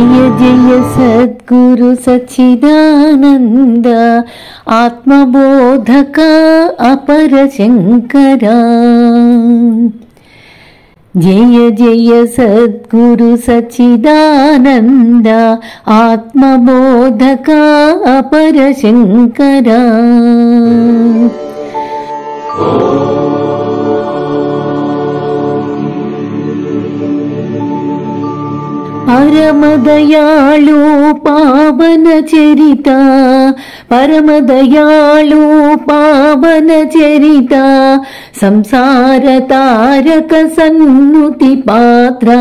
जय सद्गुरु सच्चिदानंद आत्मबोधक अपर शंकरा। जय जय सद्गुरु सच्चिदानंद आत्मबोधक अपर शंकरा। परम दयालु पावन चरिता, परम दयालु पावन चरिता, संसार तारक सन्नुति पात्रा।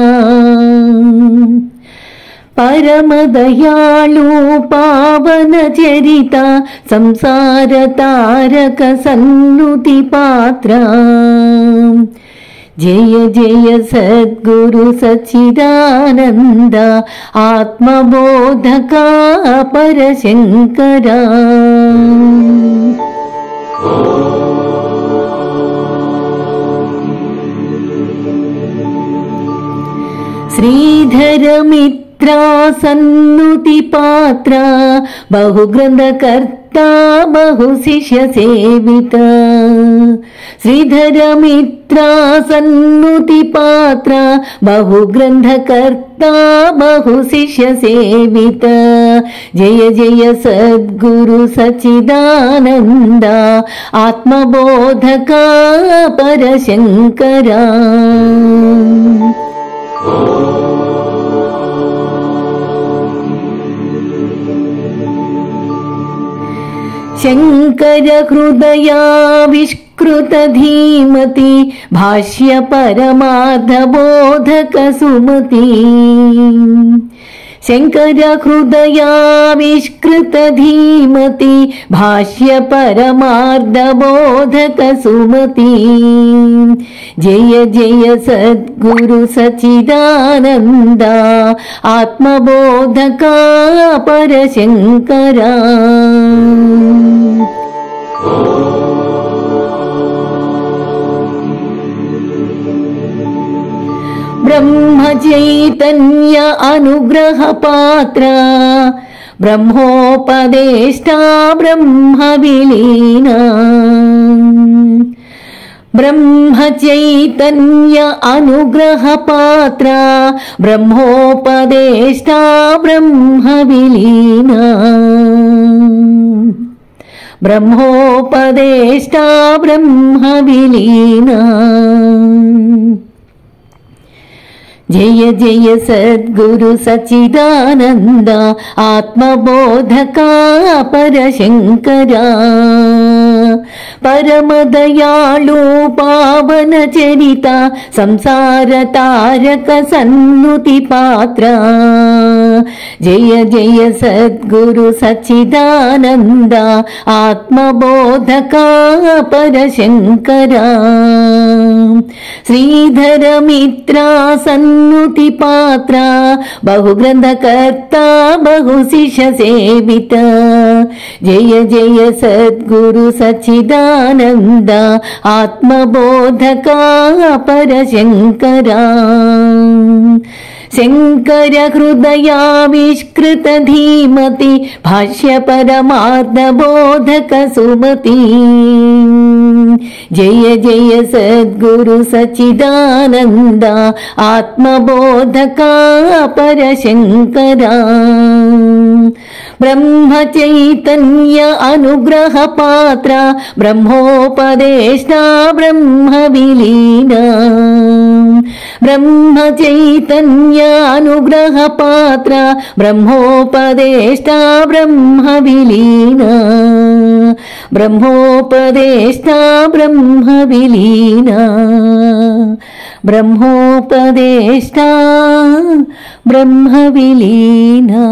परम दयालु पावन चरिता, संसार तारक सन्नुति पात्रा। जय जय सद्गुरु सच्चिदानंद आत्मबोधक अपर शंकरा। श्रीधर मित्रा सन्नुति पात्रा, बहुग्रंथकर्ता बहु शिष्य सेविता। श्रीधर मित्रा सन्नुति पात्रा, बहुग्रंथकर्ता बहु शिष्य सेविता। जय जय सद्गुरु सच्चिदानंद आत्मबोधक अपर शंकरा। शंकर हृदयाविष्कृत धीमति, भाष्य परमार्थ बोधक सुमति। शंकर हृदयाविष्कृत धीमति, भाष्य परमार्थ बोधक सुमति। जय जय सद्गुरु सच्चिदानंद आत्मबोधक अपर शंकरा। ब्रह्म चैतन्य अनुग्रह पात्रा, ब्रह्मोपदेष्टा ब्रह्म विलीना। ब्रह्म चैतन्य अनुग्रह पात्रा, ब्रह्मोपदेष्टा ब्रह्म विलीना। ब्रह्मोपदेष्टा ब्रह्म विलीना। जय जय सद्गुरु सच्चिदानंद आत्मबोधक अपर शंकरा। परम दयालु पावन चरिता, संसार तारक सन्नुति पात्रा। जय जय सद्गुरु सच्चिदानंद आत्मबोधक अपर शंकरा। श्रीधर मित्रा सन्नुति पात्रा, बहुग्रंथकर्ता बहु शिष्य सेविता। जय जय सद्गुरु सच्चिदानंद आत्मबोधक अपर शंकरा। शंकर हृदयाविष्कृत धीमति, भाष्य परमार्थ बोधक सुमति। जय जय सद्गुरु सच्चिदानंद आत्मबोधक अपर शंकरा। ब्रह्म चैतन्य अनुग्रह पात्रा, ब्रह्मोपदेष्टा ब्रह्म विलीना। ब्रह्म चैतन्य अनुग्रह पात्रा, ब्रह्मोपदेष्टा ब्रह्म विलीना। ब्रह्मोपदेष्टा ब्रह्म विलीना। ब्रह्मोपदेष्टा ब्रह्म विलीना।